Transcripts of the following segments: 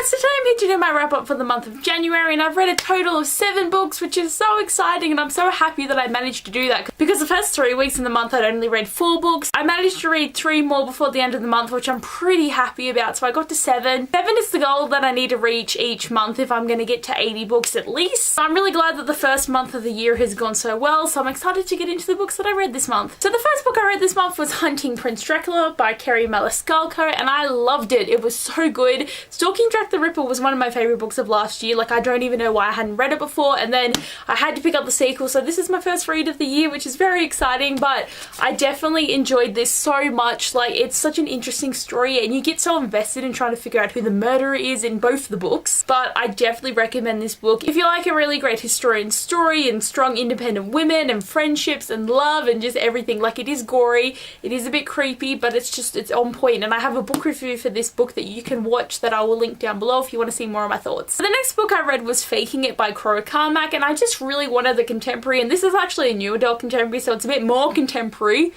guys, today I'm here to do my wrap up for the month of January, and I've read a total of 7 books, which is so exciting, and I'm so happy that I managed to do that because the first 3 weeks in the month I'd only read 4 books. I managed to read 3 more before the end of the month, which I'm pretty happy about, so I got to 7. 7 is the goal that I need to reach each month if I'm going to get to 80 books at least. I'm really glad that the first month of the year has gone so well, so I'm excited to get into the books that I read this month. So the first book I read this month was Hunting Prince Dracula by Kerry Maniscalco, and I loved it. It was so good. Stalking Jack the Ripper was one of my favourite books of last year. Like, I don't even know why I hadn't read it before, and then I had to pick up the sequel, so this is my first read of the year, which is very exciting, but I definitely enjoyed this so much. Like, it's such an interesting story, and you get so invested in trying to figure out who the murderer is in both the books, but I definitely recommend this book. If you like a really great historian story and strong independent women and friendships and love and just everything, like, it is gory, it is a bit creepy, but it's on point, and I have a book review for this book that you can watch that I will link down below if you want to see more of my thoughts. The next book I read was Faking It by Cora Carmack, and I just really wanted the contemporary, and this is actually a new adult contemporary, so it's a bit more contemporary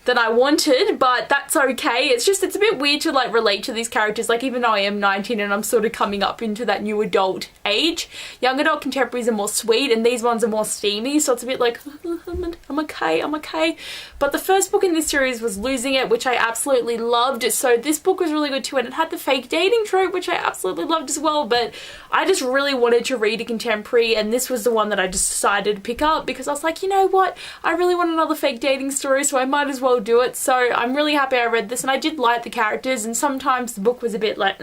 than I wanted, but that's okay. It's a bit weird to like relate to these characters, like even though I am 19 and I'm sort of coming up into that new adult age. Young adult contemporaries are more sweet and these ones are more steamy, so it's a bit like, I'm okay. But the first book in this series was Losing It, which I absolutely loved, so this book was really good too, and it had the fake dating trope, which I absolutely loved as well, but I just really wanted to read a contemporary, and this was the one that I just decided to pick up because I was like, you know what, I really want another fake dating story, so I might as well do it. So I'm really happy I read this, and I did like the characters, and sometimes the book was a bit like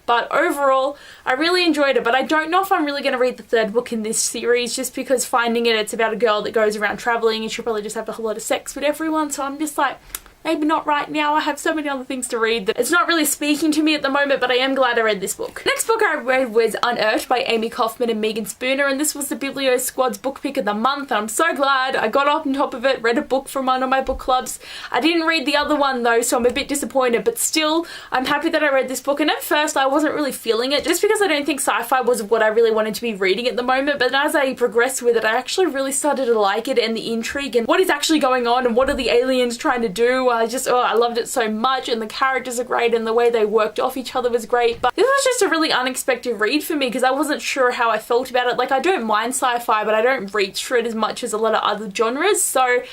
but overall I really enjoyed it. But I don't know if I'm really going to read the 3rd book in this series, just because Finding It, it's about a girl that goes around traveling and she'll probably just have a whole lot of sex with everyone, so I'm just like, maybe not right now. I have so many other things to read that it's not really speaking to me at the moment, but I am glad I read this book. Next book I read was Unearthed by Amy Kaufman and Megan Spooner, and this was the Biblio Squad's book pick of the month, and I'm so glad I got up on top of it, read a book from one of my book clubs. I didn't read the other one though, so I'm a bit disappointed, but still, I'm happy that I read this book, and at first I wasn't really feeling it, just because I don't think sci-fi was what I really wanted to be reading at the moment, but as I progressed with it, I actually really started to like it, and the intrigue, and what is actually going on, and what are the aliens trying to do. I loved it so much, and the characters are great, and the way they worked off each other was great. But this was just a really unexpected read for me because I wasn't sure how I felt about it. Like, I don't mind sci-fi, but I don't reach for it as much as a lot of other genres, so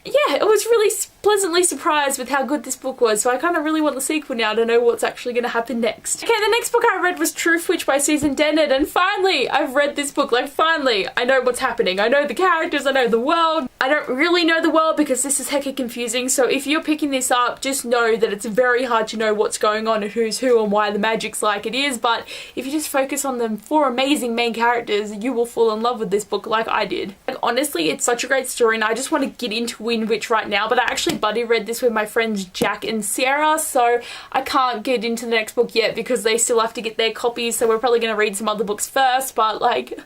yeah, it was really pleasantly surprised with how good this book was, so I kind of really want the sequel now to know what's actually going to happen next. Okay, the next book I read was Truthwitch by Susan Dennett, and finally, I've read this book. Like, finally, I know what's happening. I know the characters, I know the world. I don't really know the world because this is hecka confusing, so if you're picking this up, just know that it's very hard to know what's going on and who's who and why the magic's like it is, but if you just focus on the 4 amazing main characters, you will fall in love with this book like I did. Like, honestly, it's such a great story, and I just want to get into Witch right now, but I actually buddy read this with my friends Jack and Sarah, so I can't get into the next book yet because they still have to get their copies, so we're probably going to read some other books first, but like,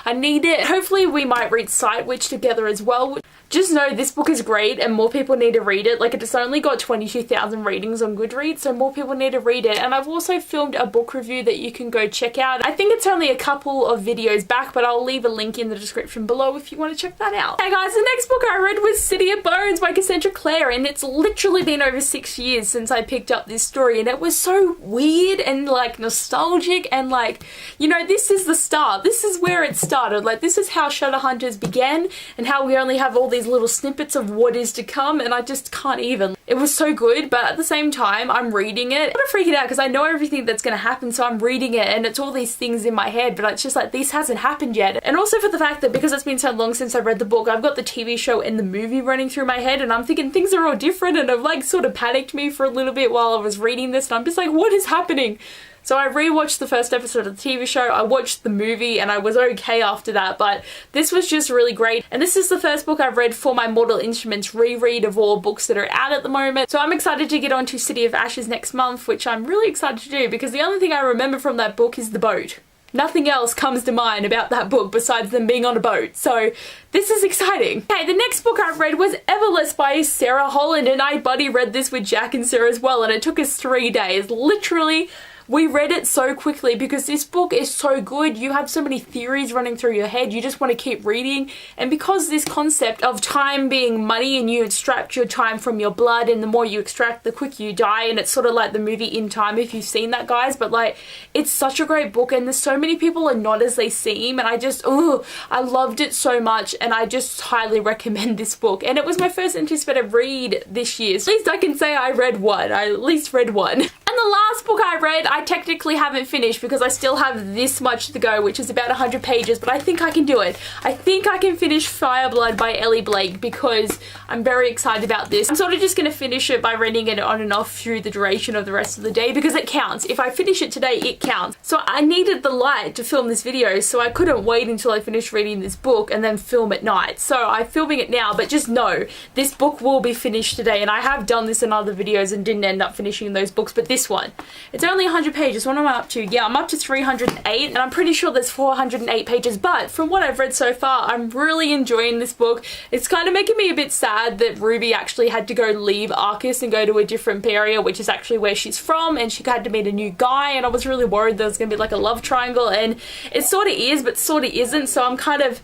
I need it. Hopefully we might read Witch together as well. Just know this book is great and more people need to read it. Like, it's only got 22,000 ratings on Goodreads, so more people need to read it, and I've also filmed a book review that you can go check out. I think it's only a couple of videos back, but I'll leave a link in the description below if you want to check that out. Hey guys, the next book I read was City of Bones by Cassandra Clare, and it's literally been over 6 years since I picked up this story, and it was so weird and like nostalgic, and like, you know, this is the start. This is where it started. Like, this is how Shadowhunters began and how we only have all these little snippets of what is to come, and I just can't even. It was so good, but at the same time, I'm reading it. I'm not freaking out because I know everything that's going to happen, so I'm reading it, and it's all these things in my head, but it's just like, this hasn't happened yet. And also for the fact that because it's been so long since I read the book, I've got the TV show and the movie running through my head, and I'm thinking things are all different, and it like sort of panicked me for a little bit while I was reading this, and I'm just like, what is happening? So I rewatched the first episode of the TV show, I watched the movie, and I was okay after that, but this was just really great. And this is the first book I've read for my Mortal Instruments reread of all books that are out at the moment. So I'm excited to get on to City of Ashes next month, which I'm really excited to do because the only thing I remember from that book is the boat. Nothing else comes to mind about that book besides them being on a boat, so this is exciting. Okay, the next book I read was Everless by Sarah Holland, and I buddy read this with Jack and Sarah as well, and it took us 3 days. Literally, we read it so quickly because this book is so good. You have so many theories running through your head. You just want to keep reading. And because this concept of time being money and you extract your time from your blood, and the more you extract, the quicker you die, and it's sort of like the movie In Time, if you've seen that, guys. But like, it's such a great book, and there's so many people are not as they seem, and I just, I loved it so much, and I just highly recommend this book. And it was my first anticipated read this year. So at least I can say I read one. I at least read one. And the last book I read, I technically haven't finished because I still have this much to go, which is about 100 pages, but I think I can do it. I think I can finish Fireblood by Abbeyleec because I'm very excited about this. I'm sort of just going to finish it by reading it on and off through the duration of the rest of the day because it counts. If I finish it today, it counts. So I needed the light to film this video, so I couldn't wait until I finished reading this book and then film at night. So I'm filming it now, but just know this book will be finished today, and I have done this in other videos and didn't end up finishing those books, but this one, it's only 100 pages. What am I up to? Yeah, I'm up to 308, and I'm pretty sure there's 408 pages, but from what I've read so far, I'm really enjoying this book. It's kind of making me a bit sad that Ruby actually had to go leave Arcus and go to a different area, which is actually where she's from, and she had to meet a new guy, and I was really worried there was going to be like a love triangle, and it sort of is, but sort of isn't, so I'm kind of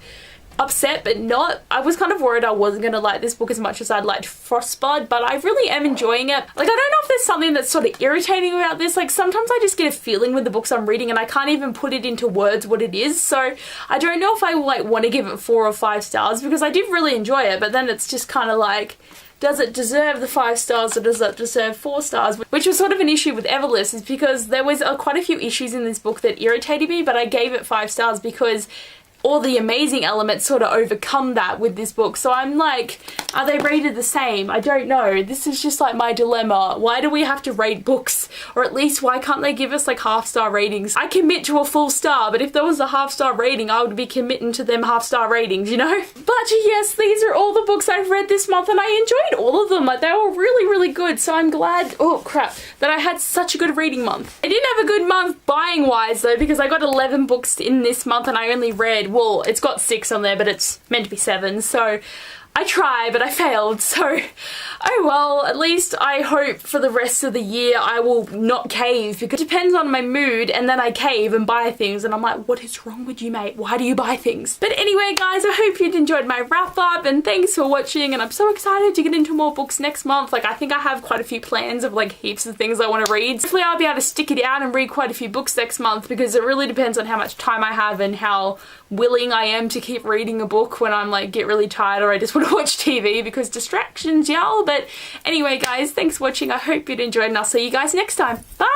upset, but not. I was kind of worried I wasn't going to like this book as much as I'd liked Frostblood, but I really am enjoying it. Like, I don't know if there's something that's sort of irritating about this. Like, sometimes I just get a feeling with the books I'm reading and I can't even put it into words what it is, so I don't know if I like want to give it 4 or 5 stars because I did really enjoy it, but then it's just kind of like, does it deserve the 5 stars or does it deserve 4 stars? Which was sort of an issue with Everlist, is because there was quite a few issues in this book that irritated me, but I gave it 5 stars because all the amazing elements sort of overcome that with this book. So I'm like, are they rated the same? I don't know. This is just like my dilemma. Why do we have to rate books? Or at least why can't they give us like half-star ratings? I commit to a full star, but if there was a half-star rating, I would be committing to them half-star ratings, you know? But yes, these are all the books I've read this month, and I enjoyed all of them. Like, they were really, really good. So I'm glad, oh crap, that I had such a good reading month. I didn't have a good month buying-wise though, because I got 11 books in this month and I only read, well, it's got 6 on there, but it's meant to be 7, so I tried, but I failed, so oh well. At least I hope for the rest of the year I will not cave, because it depends on my mood, and then I cave and buy things, and I'm like, what is wrong with you, mate? Why do you buy things? But anyway, guys, I hope you'd enjoyed my wrap up, and thanks for watching, and I'm so excited to get into more books next month. Like, I think I have quite a few plans of like heaps of things I want to read. Hopefully I'll be able to stick it out and read quite a few books next month, because it really depends on how much time I have and how willing I am to keep reading a book when I'm like get really tired or I just want to watch TV, because distractions, y'all. But anyway, guys, thanks for watching. I hope you'd enjoyed, and I'll see you guys next time. Bye!